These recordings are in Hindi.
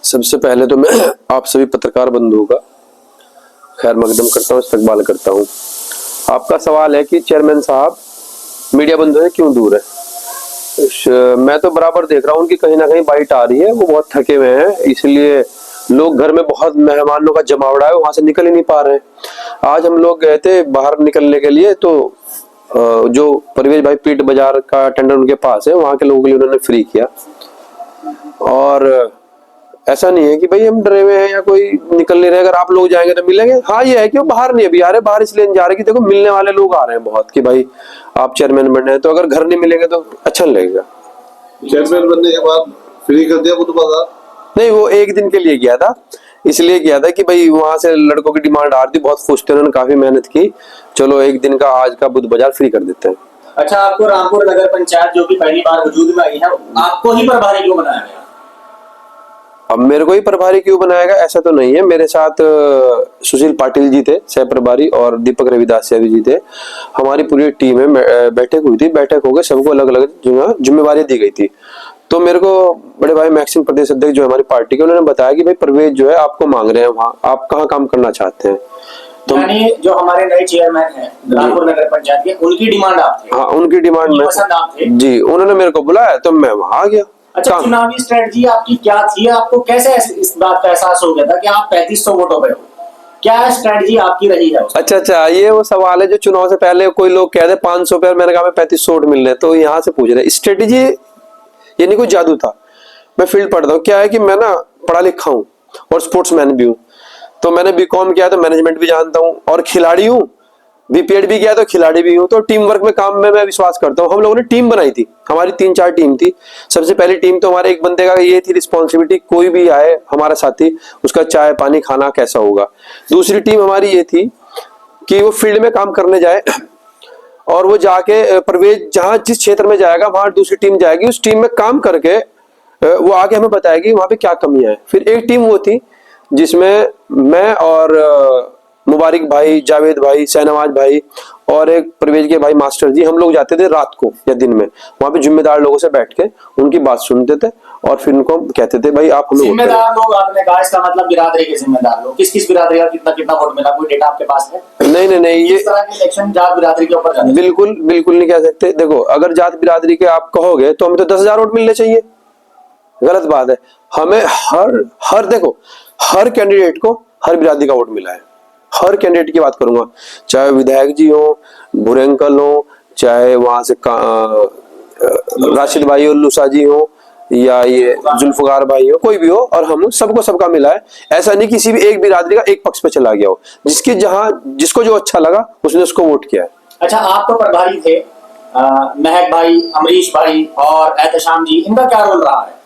सबसे पहले तो मैं आप सभी पत्रकार बंधुओं का खैर मकदम करता हूँ, इस्तकबाल करता हूँ। आपका सवाल है कि चेयरमैन साहब मीडिया बंधु है क्यों दूर है। मैं तो बराबर देख रहा हूँ कि कहीं ना कहीं बाइट आ रही है, वो बहुत थके हुए हैं, इसलिए लोग घर में बहुत मेहमानों का जमावड़ा है, वहां से निकल ही नहीं पा रहे हैं। आज हम लोग गए थे बाहर निकलने के लिए, तो जो परवेज भाई पीट बाजार का टेंडर उनके पास है, वहां के लोगों के लिए उन्होंने फ्री किया। और ऐसा नहीं है कि भाई हम डरे हुए हैं या कोई निकल नहीं रहे, अगर आप लोग जाएंगे तो मिलेंगे। हाँ ये है कि वो बाहर नहीं अभी आ रहे, बाहर इसलिए नहीं जा रहे कि देखो मिलने वाले लोग आ रहे हैं बहुत, कि भाई आप चेयरमैन बनने हैं, तो अगर घर नहीं मिलेंगे तो अच्छा नहीं लगेगा। चेयरमैन बनने के बाद फ्री कर दिया बुध बाजार? नहीं, वो एक दिन के लिए गया था, इसलिए किया था कि भाई वहां से लड़कों की डिमांड आ रही थी, बहुत खुश थे, उन्होंने काफी मेहनत की, चलो एक दिन का आज का बुध बाजार फ्री कर देते हैं। अच्छा, आपको रामपुर नगर पंचायत जो कि पहली बार वजूद में आई है, आपको ही प्रभारी क्यों बनाया गया? अब मेरे को ही प्रभारी क्यों बनाएगा ऐसा तो नहीं है, मेरे साथ सुशील पाटिल जी थे सह प्रभारी और दीपक रविदास यादव जी थे। हमारी पूरी टीम है, बैठक हुई थी, बैठक हो गए, सबको अलग अलग जिम्मेवारी दी गई थी। तो मेरे को बड़े भाई मैक्सिम प्रदेश अध्यक्ष जो हमारी पार्टी के, उन्होंने बताया कि भाई परवेज जो है आपको मांग रहे हैं, वहाँ आप कहाँ काम करना चाहते हैं। तो यानी जो हमारे नए चेयरमैन हैं रामपुर नगर पंचायत के, उनकी डिमांड आप थे? हाँ, उनकी डिमांड में पसंद आप थे जी, उन्होंने मेरे को बुलाया तो मैं वहां आ गया। अच्छा, चुनावी स्ट्रेटजी आपकी क्या थी? आपको कैसे इस बात का एहसास हो गया था कि आप 3500 वोटों पे हो? क्या स्ट्रेटजी आपकी रही है? अच्छा, ये वो सवाल है जो चुनाव से पहले कोई लोग कह दे 500 पे, मैंने कहा मैं 3500 वोट मिल रहे, तो यहाँ से पूछ रहे स्ट्रेटजी, ये नहीं कोई जादू था। मैं फील्ड पढ़ता हूँ, क्या है कि मैं ना पढ़ा लिखा हूँ और स्पोर्ट्समैन भी हूँ, तो मैंने बीकॉम किया तो मैनेजमेंट भी जानता हूँ, और खिलाड़ी हूँ, बीपीएड भी किया तो खिलाड़ी भी हूँ, तो टीम वर्क में काम में मैं विश्वास करता हूँ। हम लोगों ने टीम बनाई थी, हमारी 3-4 टीम थी। सबसे पहली टीम तो हमारे एक बंदे का ये थी रिस्पॉन्सिबिलिटी, कोई भी आए हमारा साथी, उसका चाय पानी खाना कैसा होगा। दूसरी टीम हमारी ये थी कि वो फील्ड में काम करने जाए, और वो जाके प्रवेश जहाँ जिस क्षेत्र में जाएगा वहां दूसरी टीम जाएगी, उस टीम में काम करके वो आगे हमें बताएगी वहां पे क्या कमियां है। फिर एक टीम वो थी जिसमें मैं और मुबारक भाई, जावेद भाई, शहनवाज भाई और एक प्रवेश के भाई मास्टर जी, हम लोग जाते थे रात को या दिन में, वहां पे जिम्मेदार लोगों से बैठ के उनकी बात सुनते थे और फिर उनको कहते थे भाई आप हम लोग जिम्मेदार लोग। आपने कहा इसका मतलब बिरादरी के जिम्मेदार लोग, किस किस बिरादरी का कितना कितना वोट मिला, कोई डेटा आपके पास है? नहीं, ये इस तरह के इलेक्शन जात बिरादरी के ऊपर बिल्कुल नहीं कह सकते। देखो अगर जात बिरादरी के आप कहोगे तो हमें तो 10,000 वोट मिलने चाहिए, गलत बात है। हमें हर देखो हर कैंडिडेट को हर बिरादरी का वोट मिला है, हर कैंडिडेट की बात करूंगा, चाहे विधायक जी हो, भूरे अंकल हो, चाहे वहां से राशिद भाई और लूसा जी हो, या ये जुल्फकार भाई हो, कोई भी हो, और हम सबको सबका मिला है। ऐसा नहीं किसी भी एक बिरादरी का एक पक्ष पे चला गया हो, जिसकी जहां जिसको जो अच्छा लगा उसने उसको वोट किया है। अच्छा, आप तो प्रभारी थे, महक भाई, अमरीश भाई और एहतशाम जी, इनका क्या रोल रहा है?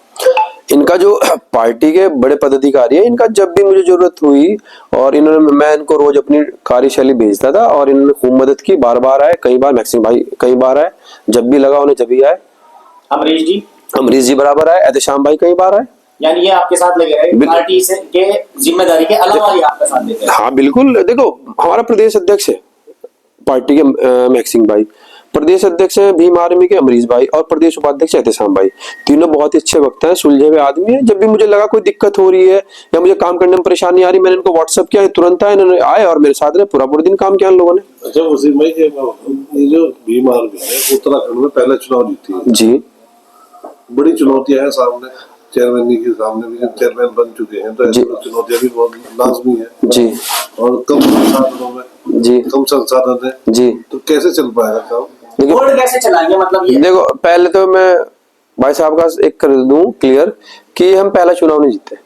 इनका जो पार्टी के बड़े पदाधिकारी है, इनका जब भी मुझे जरूरत हुई और मैं इनको रोज अपनी कार्यशैली भेजता था और इन्होंने खूब मदद की, बार बार आए, कई बार मैक्सिम भाई कई बार आए, जब भी लगा उन्हें जब भी आए। अमरीश जी बराबर आए, एहतशाम भाई कई बार आए। यानी ये आपके साथ लगे रहे, पार्टी से के जिम्मेदारी के अलावा ही आपके साथ देते हैं? हाँ बिल्कुल, देखो हमारा प्रदेश अध्यक्ष है पार्टी के मैक्सिम भाई, प्रदेश अध्यक्ष है भीम आर्मी के अमरीश भाई, और प्रदेश उपाध्यक्ष एहतशाम भाई, तीनों बहुत ही अच्छे वक्ता हैं, सुलझे हुए आदमी है। जब भी मुझे लगा कोई दिक्कत हो रही है या मुझे काम करने में परेशानी आ रही, मैंने इनको व्हाट्सएप किया, तुरंत आए, इन्होंने आए और मेरे साथ रहे, पूरा दिन काम किया इन लोगों ने। अच्छा वसीम भाई, ये जो भीम आर्मी है उत्तराखंड में पहला चुनाव जीती है जी, बड़ी चुनौतियां हैं सामने, चेयरमैन के सामने भी, चेयरमैन बन चुके हैं, तो ऐसी चुनौतियां भी बहुत लाजमी है जी, और कम संसाधनों में जी, कम संसाधन है जी, तो कैसे चल पाएगा काम? बोर्ड कैसे चलाएंगे? मतलब ये देखो, पहले तो मैं भाई साहब का एक कर दूं क्लियर कि हम पहला चुनाव नहीं जीते।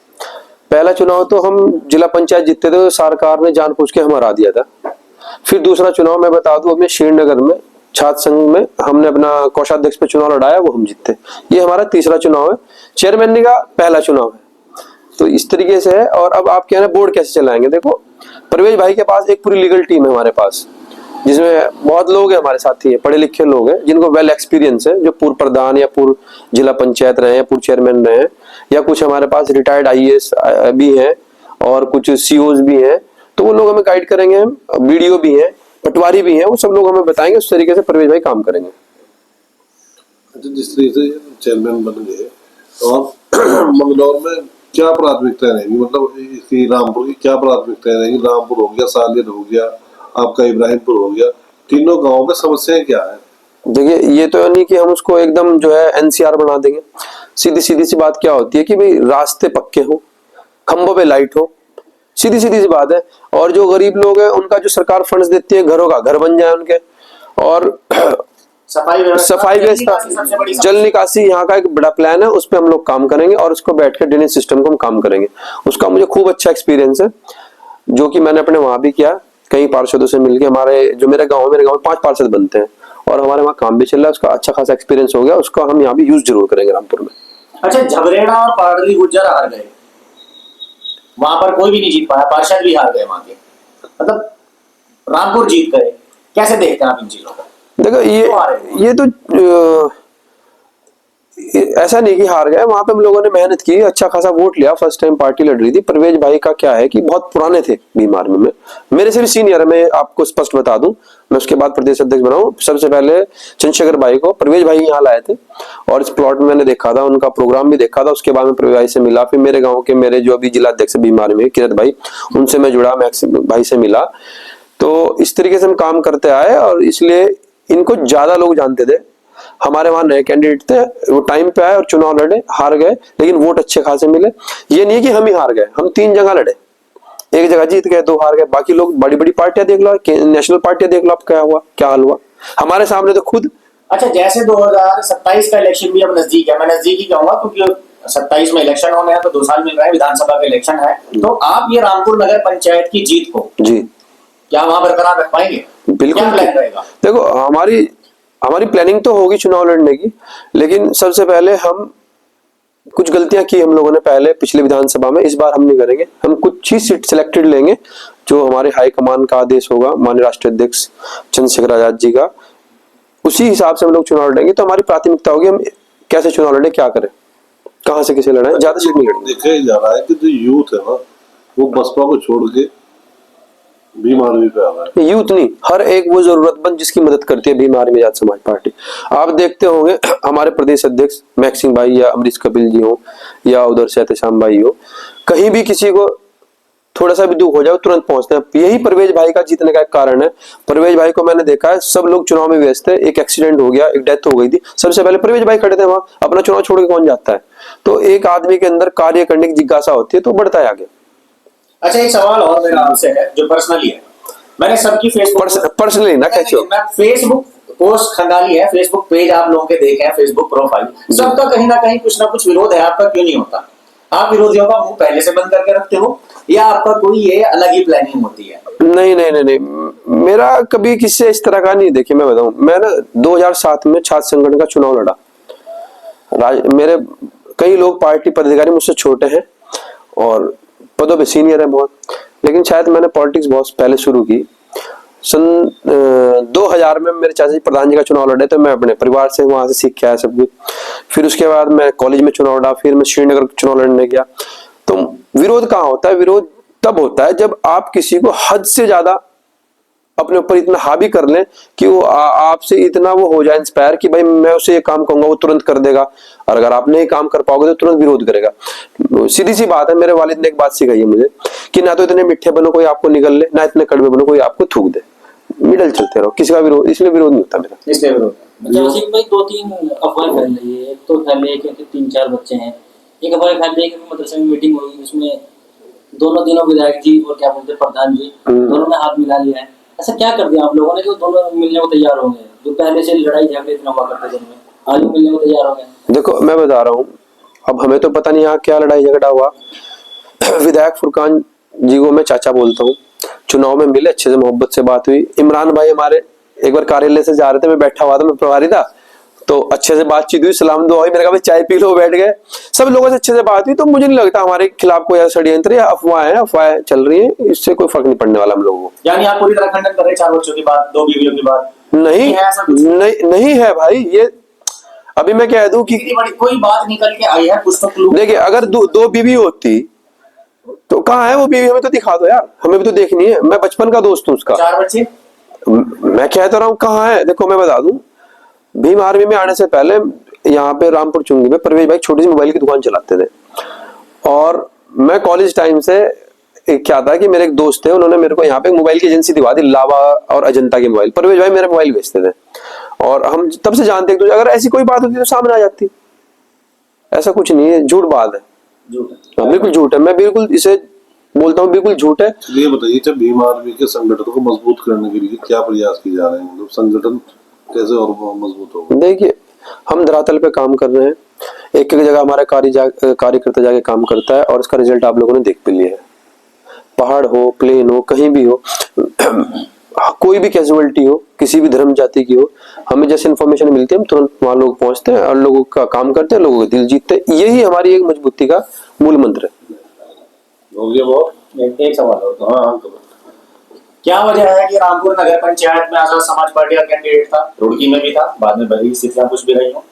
पहला चुनाव तो हम जिला पंचायत जीते थे, तो सरकार ने जानबूझ के हमें हरा दिया था। फिर दूसरा चुनाव मैं बता दूं, अपने श्रीनगर में छात्र संघ में हमने अपना कोषाध्यक्ष पे चुनाव लड़ाया, वो हम जीते। ये हमारा तीसरा चुनाव है, चेयरमैन का पहला चुनाव है, तो इस तरीके से है। और अब आप कह रहे हैं बोर्ड कैसे चलाएंगे, देखो परवेज भाई के पास एक पूरी लीगल टीम है हमारे पास, जिसमें बहुत लोग हैं हमारे साथी हैं, पढ़े लिखे लोग हैं, जिनको वेल एक्सपीरियंस है, जो पूर्व प्रधान या पूर्व जिला पंचायत रहे हैं, पूर्व चेयरमैन रहे हैं, या कुछ हमारे पास रिटायर्ड आईएएस भी हैं और कुछ सीओज भी हैं, तो वो लोग हमें गाइड करेंगे। बीडीओ भी हैं, पटवारी भी हैं, वो सब लोग हमें बताएंगे, उस तरीके से परवेज भाई काम करेंगे। जिस तरीके से चेयरमैन बन गए और मंगलौर में क्या प्राथमिकताएं रहेंगी, मतलब इसकी रामपुर की क्या प्राथमिकताएं रहेंगी? रामपुर हो गया, सालियर हो गया, आपका इब्राहिमपुर हो गया, तीनों गांवों में समस्याएं क्या है? देखिए, ये तो नहीं कि हम उसको एकदम जो है एनसीआर बना देंगे। सीधी सीधी सी बात क्या होती है कि भाई रास्ते पक्के हो, खंभों पे लाइट हो, सीधी सीधी सी बात है। और जो गरीब लोग हैं उनका जो सरकार फंड्स देती है, घरों का घर बन जाए उनके, और सफाई व्यवस्था, जल निकासी यहाँ का एक बड़ा प्लान है, उस पर हम लोग काम करेंगे और उसको बैठ के ड्रेनेज सिस्टम को हम काम करेंगे। उसका मुझे खूब अच्छा एक्सपीरियंस है, जो कि मैंने अपने वहां भी किया, कई पार्षदों से मिलकर। हमारे जो मेरे गांव में 5 पार्षद बनते हैं और हमारे वहाँ काम भी चल रहा है, उसका अच्छा खासा एक्सपीरियंस हो गया, उसका हम यहाँ भी यूज जरूर करेंगे रामपुर में। अच्छा, झबरेड़ा और पाडली गुर्जर हार गए, वहां पर कोई भी नहीं जीत पाया, पार्षद भी हार गए वहां के, मतलब रामपुर जीत गए, कैसे देखते हैं आप इन चीजों को? देखो, ये तो ऐसा नहीं कि हार गए, वहां पे हम लोगों ने मेहनत की, अच्छा खासा वोट लिया, फर्स्ट टाइम पार्टी लड़ रही थी। परवेज भाई का क्या है कि बहुत पुराने थे बीमार में, मेरे से भी सीनियर है, मैं आपको स्पष्ट बता दूं। मैं उसके बाद प्रदेश अध्यक्ष बना हूं। सबसे पहले चंद्रशेखर भाई को परवेज भाई यहाँ लाए थे और इस प्लॉट में मैंने देखा था, उनका प्रोग्राम भी देखा था। उसके बाद में परवेज भाई से मिला, फिर मेरे गाँव के मेरे जो अभी जिला अध्यक्ष बीमार में किरत भाई, उनसे मैं जुड़ा, मैक्स भाई से मिला। तो इस तरीके से हम काम करते आए और इसलिए इनको ज्यादा लोग जानते थे। हमारे वहां नए कैंडिडेट थे, वो टाइम पे आए और चुनाव लड़े, हार गए, लेकिन वोट अच्छे खासे मिले। ये नहीं कि हम ही हार गए, हम 3 जगह लड़े, एक जगह जीत गए, 2 हार गए। बाकी लोग बड़ी बड़ी पार्टियां देख लो, नेशनल पार्टियां देख लो, आप क्या हुआ, क्या हाल हुआ हमारे सामने तो खुद। अच्छा, जैसे 2027 का इलेक्शन भी अब नजदीक है, मैं नजदीक ही कहूंगा क्योंकि 27 में इलेक्शन होने हैं, तो 2 साल मिल रहा है, विधानसभा का इलेक्शन है, तो आप ये रामपुर नगर पंचायत की जीत को जी क्या वहां बरकरार रख पाएंगे? बिल्कुल। क्या प्लान रहेगा? देखो, हमारी प्लानिंग तो होगी चुनाव लड़ने की, लेकिन सबसे पहले हम कुछ गलतियां की हम लोगों ने पहले पिछले विधानसभा में, इस बार हम नहीं करेंगे। हम कुछ ही सीट सिलेक्टेड लेंगे, जो हमारे हाईकमान का आदेश होगा, माननीय राष्ट्रीय अध्यक्ष चंद्रशेखर आजाद जी का, उसी हिसाब से हम लोग चुनाव लड़ेंगे। तो हमारी प्राथमिकता होगी हम कैसे चुनाव लड़े, क्या करें, कहां से किसे लड़ाएं, ज्यादा सीट नहीं लड़ेंगे। देखा जा रहा है कि जो यूथ है ना, वो बसपा को छोड़ के भीम आर्मी पे आ रहा है। यूथ नहीं, हर एक वो जरूरतमंद जिसकी मदद करती है भीम आर्मी आजाद समाज पार्टी। आप देखते होंगे हमारे प्रदेश अध्यक्ष मैक्सिम भाई या अमरीश कपिल जी हो या उधर से एहतेशाम भाई हो, कहीं भी किसी को थोड़ा सा भी दुख हो जाए तुरंत पहुंचते हैं। यही परवेज भाई का जीतने का एक कारण है। परवेज भाई को मैंने देखा है, सब लोग चुनाव में व्यस्त है, एक एक्सीडेंट हो गया, एक डेथ हो गई थी, सबसे पहले परवेज भाई खड़े थे वहां। अपना चुनाव छोड़ के कौन जाता है? तो एक आदमी के अंदर कार्य करने की जिज्ञासा होती है तो बढ़ता है आगे। अच्छा, एक सवाल और मेरा आपसे है जो पर्सनली है, मैंने सबकी फेसबुक पर्सनली ना कैचो, फेसबुक पोस्ट खंगाली है, फेसबुक पेज आप लोगों के देखे हैं, फेसबुक प्रोफाइल, सबका कहीं ना कहीं कुछ ना कुछ विरोध है, आपका क्यों नहीं होता? आप विरोधियों का मुंह पहले से बंद करके रखते हो या आपका कोई ये अलग ही प्लानिंग होती है? नहीं नहीं नहीं नहीं, मेरा कभी किसी से इस तरह का नहीं। देखिए, मैं बताऊं, मैं ना 2007 में छात्र संगठन का चुनाव लड़ा। मेरे कई लोग पार्टी पदाधिकारी मुझसे छोटे हैं और पदों पे सीनियर है बहुत, लेकिन शायद मैंने पॉलिटिक्स बहुत पहले शुरू की। सन 2000 में मेरे चाचा जी प्रधान जी का चुनाव लड़े, तो मैं अपने परिवार से वहां से सीख के आया सब कुछ। फिर उसके बाद मैं कॉलेज में चुनाव लड़ा, फिर मैं श्रीनगर चुनाव लड़ने गया। तो विरोध कहाँ होता है? विरोध तब होता है जब आप किसी को हद से ज्यादा अपने ऊपर इतना हावी कर लें कि वो आपसे इतना वो हो जाए इंस्पायर कि भाई मैं उसे ये काम कहूंगा वो तुरंत कर देगा, और अगर आप नहीं काम कर पाओगे तो तुरंत विरोध करेगा। सीधी सी बात है, मेरे वालिद ने एक बात सिखाई है मुझे कि ना तो इतने मीठे बनो कोई आपको निगल ले, ना इतने कड़वे बनो कोई आपको थूक दे, मिडल चलते रहो, किसी का विरोध, इसलिए विरोध नहीं होता मेरा। इसलिए विरोध जैसे भाई 2-3 अफवाहें फैल रही है। एक तो फैल रही है कि 3-4 बच्चे हैं, एक अफवाह फैल रही है कि मदरसे में मीटिंग हुई, उसमें दोनों विधायक जी और क्या बोलते प्रधान जी दोनों ने हाथ मिला लिया है। ऐसा क्या कर दिया आप लोगों ने जो दोनों मिलने को तैयार हो गए, जो पहले से लड़ाई झगड़े इतना हुआ करते थे, आज मिलने को तैयार हो गए? देखो, मैं बता रहा हूँ, अब हमें तो पता नहीं यहाँ क्या लड़ाई झगड़ा हुआ। विधायक फुरकान जी को मैं चाचा बोलता हूँ, चुनाव में मिले, अच्छे से मोहब्बत से बात हुई। इमरान भाई हमारे एक बार कार्यालय से जा रहे थे, मैं बैठा हुआ था, मैं प्रभारी था, तो अच्छे से बातचीत हुई, सलाम दुआ हुई, मैंने कहा चाय पी लो, बैठ गए। सब लोगों से अच्छे से बात हुई, तो मुझे नहीं लगता हमारे खिलाफ कोई ऐसा षड्यंत्र या अफवाहें चल रही है, इससे कोई फर्क नहीं पड़ने वाला हम लोगों को। यानी आप पूरी तरह खंडन कर रहे हैं 4 बच्चों की बात, 2 बीवियों की बात? नहीं है भाई, ये अभी मैं कह दूं कि कोई बात निकल के आई है कुछ तो क्लू। देखिए, अगर 2 बीवी होती तो कहाँ है वो बीवी, हमें तो दिखा दो यार, हमें भी तो देखनी है। मैं बचपन का दोस्त हूँ उसका। 4 बच्चे मैं कहता रहा हूँ कहाँ है। देखो, मैं बता दूं, भीम आर्मी में आने से पहले यहाँ पे रामपुर चुंगी में परवेज भाई छोटी सी मोबाइल की दुकान चलाते थे। और मैं कॉलेज टाइम से क्या था कि मेरे एक दोस्त थे, उन्होंने मेरे को यहाँ पे मोबाइल की एजेंसी दिवा दी, लावा और अजंता के मोबाइल। परवेज भाई मेरे मोबाइल बेचते थे और हम तब से जानते हैं, तो अगर ऐसी कोई बात होती तो सामने आ जाती। ऐसा कुछ नहीं है, झूठ बात है, हाँ, बिल्कुल झूठ है। मैं बिल्कुल इसे बोलता हूँ, बिल्कुल झूठ है। ये बताइए, जब भीम आर्मी के संगठन को मजबूत करने के लिए क्या प्रयास किए जा रहे हैं, मतलब संगठन कैसे और मजबूत होगा? देखिए, हम धरातल पे काम कर रहे हैं, एक एक जगह हमारा कार्यकर्ता जाके काम करता है और उसका रिजल्ट आप लोगों ने देख भी लिया है। पहाड़ हो, प्लेन हो, कहीं भी हो, कोई भी कैजुअलिटी हो, किसी भी धर्म जाति की हो, हमें जैसे इन्फॉर्मेशन मिलती है हम तुरंत वहां लोग पहुंचते हैं और लोगों का काम करते हैं, लोगों के दिल जीतते हैं। यही हमारी एक मजबूती का मूल मंत्र है। एक सवाल हो तो, हाँ, क्या वजह है कि रामपुर नगर पंचायत में आजाद समाज पार्टी का कैंडिडेट था, रुड़की में भी था, बाद में भले ही स्थितियां कुछ भी रही हो,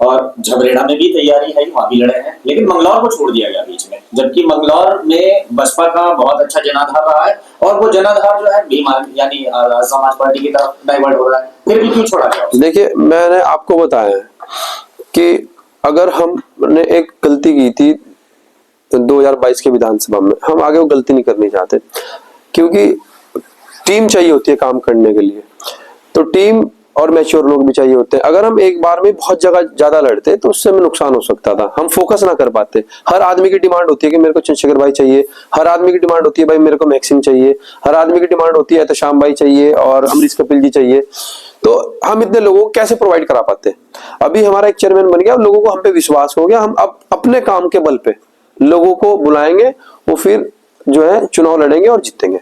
और झबरेड़ा में भी तैयारी है, वहां भी लड़े हैं, लेकिन मंगलौर को छोड़ दिया गया बीच में, जबकि मंगलौर में बसपा का बहुत अच्छा जनाधार रहा है और वो जनाधार जो है भीम आर्मी यानी आजाद समाज पार्टी की तरफ डाइवर्ट हो रहा है, फिर भी क्यों छोड़ा गया? देखिए, मैंने आपको बताया है कि अगर हमने एक गलती की थी 2022 के विधानसभा में, हम आगे वो गलती नहीं करनी चाहते, क्योंकि टीम चाहिए होती है काम करने के लिए, तो टीम और मैच्योर लोग भी चाहिए होते हैं। अगर हम एक बार में बहुत जगह ज्यादा लड़ते तो उससे हमें नुकसान हो सकता था, हम फोकस ना कर पाते। हर आदमी की डिमांड होती है कि मेरे को चंद्रशेखर भाई चाहिए, हर आदमी की डिमांड होती है भाई मेरे को मैक्सिम चाहिए, हर आदमी की डिमांड होती है एहतशाम भाई चाहिए और अमरीश कपिल जी चाहिए, तो हम इतने लोगों को कैसे प्रोवाइड करा पाते? अभी हमारा एक चेयरमैन बन गया, लोगों को हम पे विश्वास हो गया, हम अब अपने काम के बल पे लोगों को बुलाएंगे, वो फिर जो है चुनाव लड़ेंगे और जीतेंगे।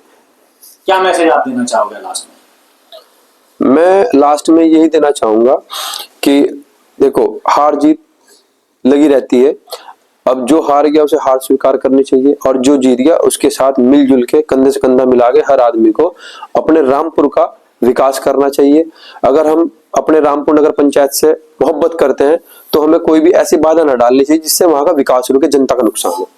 क्या मैसेज आप देना चाहोगे लास्ट में? मैं लास्ट में यही देना चाहूंगा कि देखो, हार जीत लगी रहती है, अब जो हार गया उसे हार स्वीकार करनी चाहिए और जो जीत गया उसके साथ मिलजुल के कंधे से कंधा मिला के हर आदमी को अपने रामपुर का विकास करना चाहिए। अगर हम अपने रामपुर नगर पंचायत से मोहब्बत करते हैं तो हमें कोई भी ऐसी बाधा न डालनी चाहिए जिससे वहां का विकास रुके, जनता का नुकसान हो।